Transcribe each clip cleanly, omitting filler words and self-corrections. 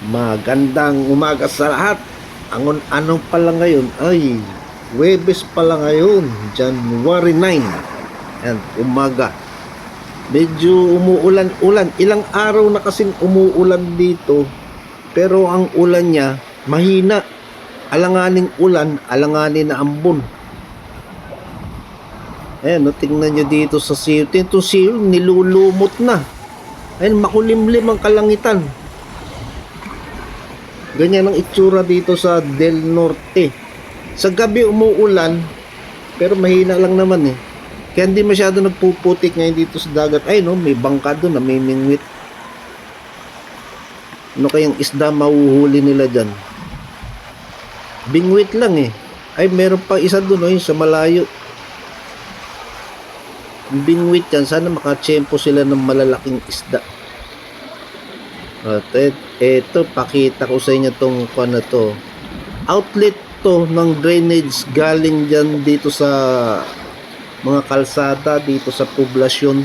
Magandang umaga sa lahat. Ano pala ngayon? Ay, Huwebes pala ngayon, January 9. Yan, umaga. Medyo umuulan-ulan. Ilang araw na kasing umuulan dito. Pero ang ulan niya, mahina. Alanganing ulan, alanganin na ambon. Ayan, no, tingnan nyo dito sa siyo. Ito siyo, nilulumot na. Ayan, makulimlim ang kalangitan. Ganyan ang itsura dito sa Del Norte. Sa gabi umuulan, pero mahina lang naman eh. Kaya hindi masyado nagpuputik ngayon dito sa dagat. Ay no, may bangka doon, namimingwit. Ano kayang isda mahuhuli nila dyan? Bingwit lang eh. Ay, meron pa isa doon, oh, sa malayo. Bingwit yan, sana makachempo sila ng malalaking isda. At eto, pakita ko sa inyo tong na to. Outlet to ng drainage galing dyan dito sa mga kalsada, dito sa poblasyon.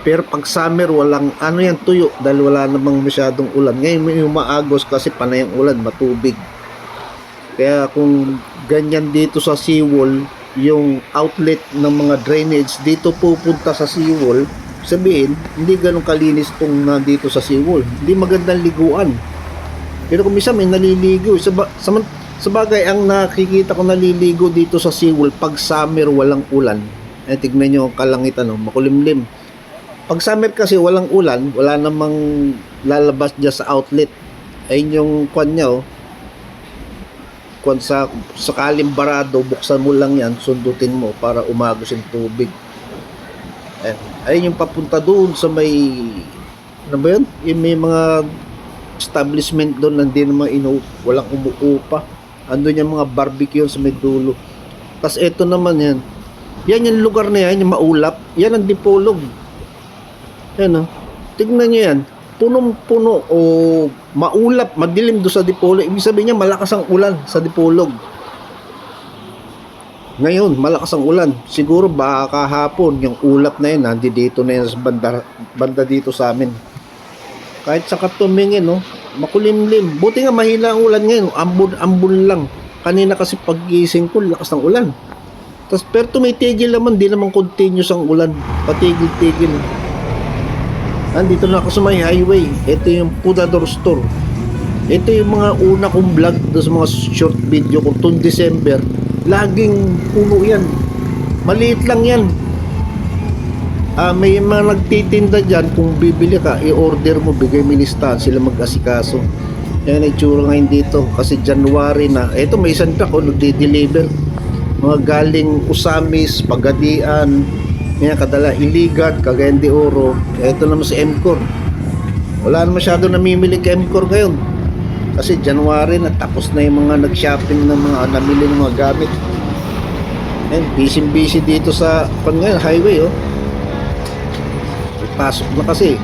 Pero pag summer, walang ano yan, tuyo, dahil wala namang masyadong ulan. Ngayon may umaagos kasi panay ang ulan, matubig. Kaya kung ganyan dito sa seawall, yung outlet ng mga drainage dito pupunta sa seawall, sabihin, hindi ganun kalinis kung nandito sa seawall. Hindi magandang liguan. Pero kung minsan may naliligo. Sa bagay, ang nakikita ko naliligo dito sa seawall, pag summer walang ulan. Tignan nyo ang kalangitan, makulimlim. Pag summer kasi walang ulan, wala namang lalabas dyan sa outlet. Ayun yung kwan niya, kwan sa sakaling barado, buksan mo lang yan, sundutin mo para umagos yung tubig. Ayun yung papunta doon sa may ano ba yun? Yung may mga establishment doon, hindi naman walang umuupa. Andun yung mga barbecue sa may dulo. Tapos eto naman yan. Yan yung lugar na yan, yung maulap. Yan ang Dipolog. Yan o. Tignan nyo yan. Punong-puno o maulap, madilim doon sa Dipolog. Ibig sabihin niya malakas ang ulan sa Dipolog. Ngayon, malakas ang ulan. Siguro baka kahapon, yung ulap na yun, dito na yun sa banda dito sa amin. Kahit sa katumingin, makulimlim. Buti nga mahina ang ulan ngayon, ambon lang. Kanina kasi paggising ko, lakas ng ulan. Pero tumitigil naman, di naman continuous ang ulan. Patigil-tigil. Andito na ako sa may highway. Ito yung Pudador Store. Ito yung mga una kong vlog doon sa mga short video ko itong December. Laging puno yan. Maliit lang yan. May mga nagtitinda dyan. Kung bibili ka, i-order mo, bigay mo listahan, sila mag-asikaso. Yan ang itsura ngayon dito. Kasi January na. Ito may isang truck nagdi-deliver. Mga galing Usamis, Pagadian, may kadala Iligan, Cagayan de Oro. Ito naman si Emcor. Wala na masyado namimili kay Emcor ngayon. Kasi January na, tapos na yung mga nag-shopping ng mga namili ng mga gamit. And busy dito sa highway, pasok na kasi.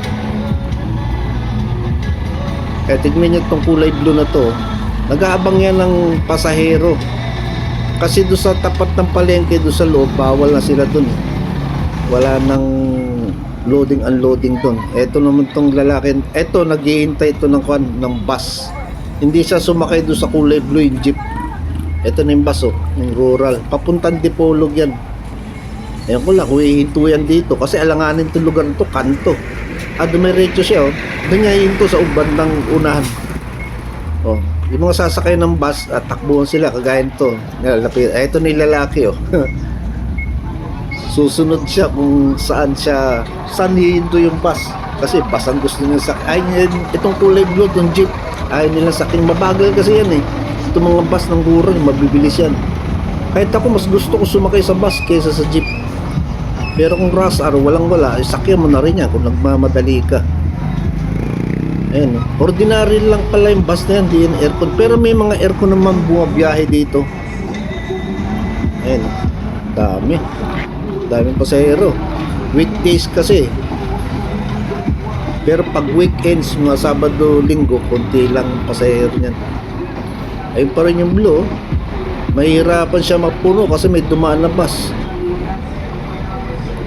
Kaya tignan nyo itong kulay blue na to. Nag-aabang yan ng pasahero. Kasi doon sa tapat ng palengke, doon sa loob, bawal na sila doon. Wala nang loading unloading doon. Ito naman tong lalaki. Ito, nag-iintay ito ng bus. Hindi siya sumakay doon sa kulay blue yung jeep. Ito na yung bus, yung rural. Papuntang Dipolog yan. Ayan ko lang, kung ihinto yan dito. Kasi alanganin itong lugar nito, kanto. Dumiretso siya, doon niya ihinto sa bandang unahan. Yung mga sasakay ng bus, takbuhan sila, kagaya nito. Ito na yung lalaki, Susunod siya kung saan hihinto yung bus. Kasi bus ang gusto niya sakay. Itong kulay blue, itong jeep. Ayaw nila saking, mabagal kasi yan Itong mga bus ng rural, mabibilis yan. Kahit ako, mas gusto ko sumakay sa bus kaysa sa jeep. Pero kung rush hour, walang-wala, sakyan mo na rin yan kung nagmamadali ka. Ayan, ordinary lang pala yung bus na yan, di yan aircon. Pero may mga aircon naman bumabiyahe dito. Ayan, daming pasahero. Weekdays kasi. Pero pag weekends, mga Sabado, Linggo, konti lang pasahero niyan. Ayun pa rin yung blue. Mahirapan siya mapuno kasi may dumaan na bus.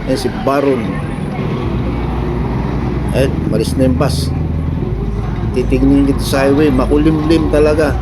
Ayan si Baron. Malis na yung bus. titignan nyo dito sa highway, makulimlim talaga.